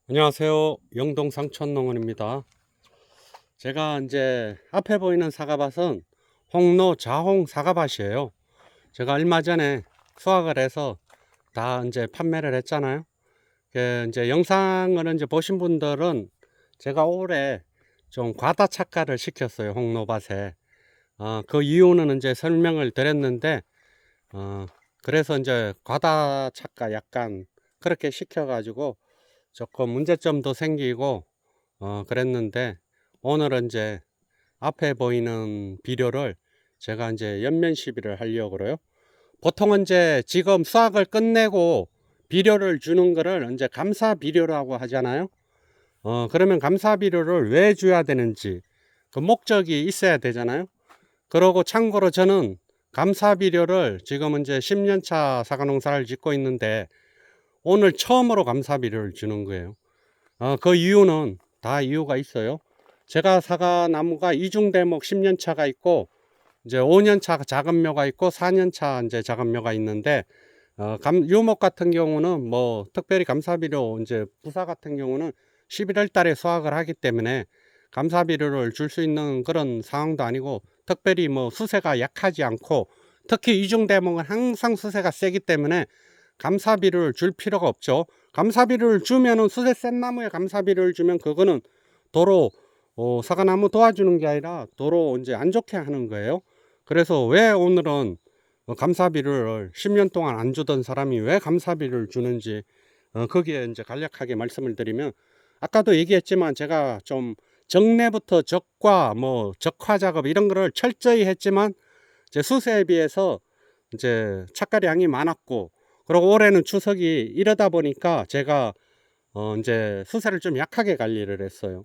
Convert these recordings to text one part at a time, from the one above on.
안녕하세요. 영동 상천농원입니다. 제가 이제 앞에 보이는 사과밭은 홍로 자홍 사과밭이에요. 제가 얼마 전에 수확을 해서 다 이제 판매를 했잖아요. 이제 영상을 이제 보신 분들은 제가 올해 좀 과다 착과를 시켰어요. 홍로밭에. 그 이유는 이제 설명을 드렸는데, 그래서 이제 과다 착과 약간 그렇게 시켜가지고 조금 문제점도 생기고 그랬는데, 오늘은 이제 앞에 보이는 비료를 제가 이제 연면 시비를 하려고 그래요. 보통은 이제 지금 수확을 끝내고 비료를 주는 거를 이제 감사 비료라고 하잖아요. 그러면 감사 비료를 왜 줘야 되는지 그 목적이 있어야 되잖아요. 그러고 참고로 저는 감사 비료를 지금 이제 10년차 사과 농사를 짓고 있는데 오늘 처음으로 감사 비료를 주는 거예요. 그 이유는 다 이유가 있어요. 제가 사과 나무가 이중대목 10년차가 있고 이제 5년차 작은 묘가 있고 4년차 이제 작은 묘가 있는데, 유목 같은 경우는 뭐 특별히 감사비료 이제 부사 같은 경우는 11월 달에 수확을 하기 때문에 감사비료를 줄 수 있는 그런 상황도 아니고, 특별히 뭐 수세가 약하지 않고 특히 이중대목은 항상 수세가 세기 때문에 감사비료를 줄 필요가 없죠. 감사비료를 주면은 수세 센 나무에 감사비료를 주면 그거는 도로 사과나무 도와주는 게 아니라 도로 이제 안 좋게 하는 거예요. 그래서 왜 오늘은 감사비료를 10년 동안 안 주던 사람이 왜 감사비료를 주는지 거기에 이제 간략하게 말씀을 드리면, 아까도 얘기했지만 제가 좀 정례부터 적과 뭐 적화 작업 이런 거를 철저히 했지만 제 수세에 비해서 이제 착과량이 많았고, 그리고 올해는 추석이 이러다 보니까 제가 이제 수세를 좀 약하게 관리를 했어요.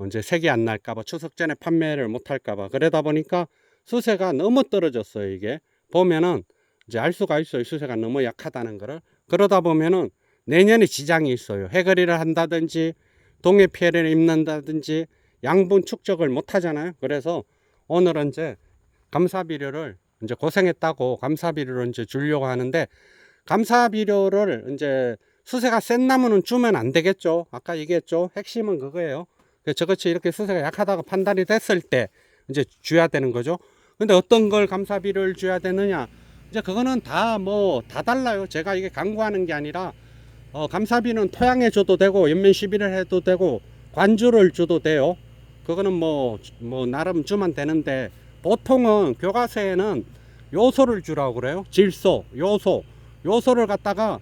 이제 색이 안 날까봐, 추석 전에 판매를 못 할까봐. 그러다 보니까 수세가 너무 떨어졌어요. 이게 보면은 이제 알 수가 있어요. 수세가 너무 약하다는 거를. 그러다 보면은 내년에 지장이 있어요. 해거리를 한다든지 동해 피해를 입는다든지 양분 축적을 못 하잖아요. 그래서 오늘은 이제 감사비료를 이제 고생했다고 감사비료를 이제 주려고 하는데, 감사비료를 이제 수세가 센 나무는 주면 안 되겠죠. 아까 얘기했죠. 핵심은 그거예요. 저같이 이렇게 수세가 약하다고 판단이 됐을 때 이제 줘야 되는 거죠. 근데 어떤 걸 감사비료를 줘야 되느냐, 이제 그거는 다 달라요. 제가 이게 강구하는 게 아니라 감사비는 토양에 줘도 되고 연면 시비를 해도 되고 관주를 줘도 돼요. 그거는 뭐 나름 주면 되는데, 보통은 교과서에는 요소를 주라고 그래요. 질소, 요소를 갖다가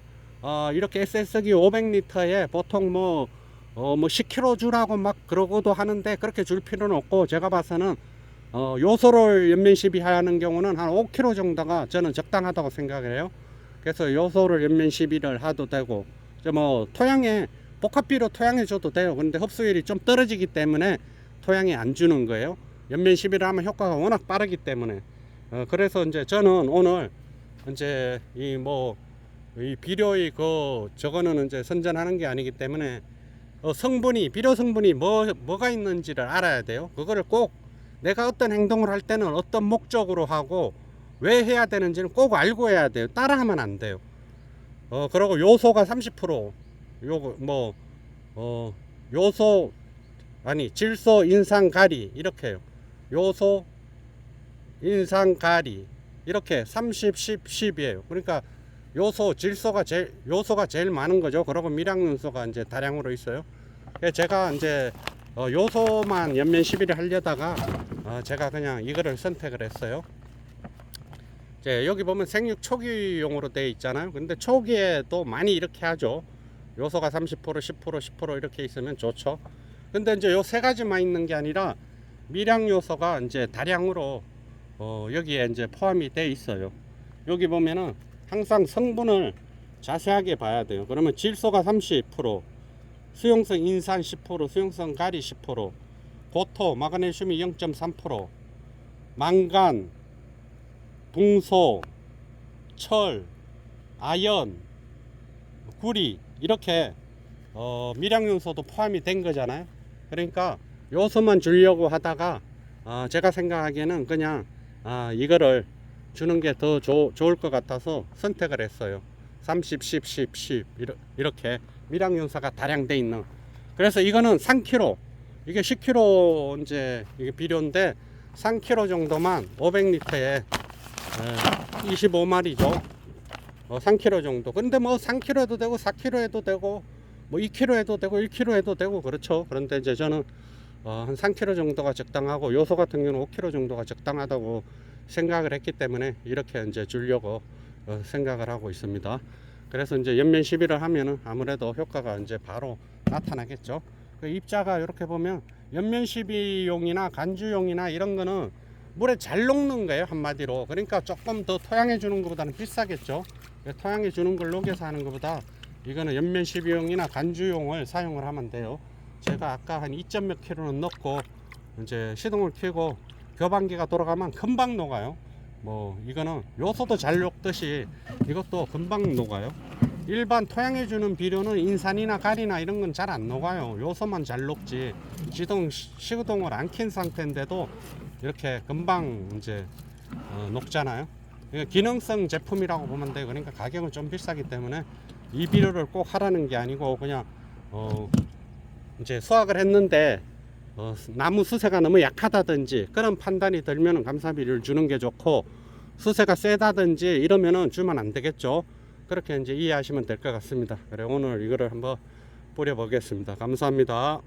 이렇게 SS기 500리터에 보통 뭐 10kg 주라고 막 그러고도 하는데, 그렇게 줄 필요는 없고, 제가 봐서는 요소를 연면 시비하는 경우는 한 5kg 정도가 저는 적당하다고 생각을 해요. 그래서 요소를 연면 시비를 해도 되고, 뭐 토양에 복합비료 토양에 줘도 돼요. 근데 흡수율이 좀 떨어지기 때문에 토양에 안 주는 거예요. 연면 시비를 하면 효과가 워낙 빠르기 때문에. 그래서 이제 저는 오늘 이제 이 비료의 저거는 이제 선전하는 게 아니기 때문에 비료 성분이 뭐가 있는지를 알아야 돼요. 그거를 꼭 내가 어떤 행동을 할 때는 어떤 목적으로 하고 왜 해야 되는지는 꼭 알고 해야 돼요. 따라하면 안 돼요. 그리고 요소가 30%, 요소, 질소, 인산, 가리, 이렇게 해요. 요소, 인산, 가리, 이렇게 30, 10, 10이에요. 그러니까 요소가 제일 많은 거죠. 그리고 미량연소가 이제 다량으로 있어요. 제가 이제 요소만 연면 시비를 하려다가 제가 그냥 이거를 선택을 했어요. 이제 여기 보면 생육 초기용으로 되어 있잖아요. 근데 초기에도 많이 이렇게 하죠. 요소가 30%, 10%, 10% 이렇게 있으면 좋죠. 근데 이제 요 세 가지만 있는 게 아니라 미량 요소가 이제 다량으로 여기에 이제 포함이 되어 있어요. 여기 보면은 항상 성분을 자세하게 봐야 돼요. 그러면 질소가 30%, 수용성 인산 10%, 수용성 가리 10%, 고토, 마그네슘이 0.3%, 망간, 붕소, 철, 아연, 구리, 이렇게 미량요소도 포함이 된 거잖아요. 그러니까 요소만 주려고 하다가 제가 생각하기에는 그냥 이거를 주는 게 더 좋을 것 같아서 선택을 했어요. 30, 10, 10, 10 이렇게 밀양윤사가 다량 돼 있는. 그래서 이거는 3kg, 이게 10kg 이제 이게 비료인데 3kg 정도만 500리터에 25마리죠. 3kg 정도. 근데 뭐 3kg 해도 되고 4kg 해도 되고 뭐 2kg 해도 되고 1kg 해도 되고 그렇죠. 그런데 이제 저는 한 3kg 정도가 적당하고 요소 같은 경우는 5kg 정도가 적당하다고 생각을 했기 때문에 이렇게 이제 주려고 생각을 하고 있습니다. 그래서 이제 연면 시비를 하면은 아무래도 효과가 이제 바로 나타나겠죠. 그 입자가 이렇게 보면 연면 시비용이나 간주용이나 이런 거는 물에 잘 녹는 거예요, 한마디로. 그러니까 조금 더 토양해 주는 것보다는 비싸겠죠. 토양해 주는 걸 녹여서 하는 것보다 이거는 연면 시비용이나 간주용을 사용을 하면 돼요. 제가 아까 한 2점 몇 킬로는 넣고 이제 시동을 켜고 교반기가 돌아가면 금방 녹아요. 뭐 이거는 요소도 잘 녹듯이 이것도 금방 녹아요. 일반 토양해 주는 비료는 인산이나 가리나 이런 건 잘 안 녹아요. 요소만 잘 녹지. 시동을 안 킨 상태인데도 이렇게 금방 이제 녹잖아요. 기능성 제품이라고 보면 돼요. 그러니까 가격은 좀 비싸기 때문에 이 비료를 꼭 하라는 게 아니고 그냥 이제 수확을 했는데 나무 수세가 너무 약하다든지 그런 판단이 들면은 감사비료를 주는 게 좋고, 수세가 세다든지 이러면은 주면 안 되겠죠. 그렇게 이제 이해하시면 될 것 같습니다. 그래 오늘 이거를 한번 뿌려 보겠습니다. 감사합니다.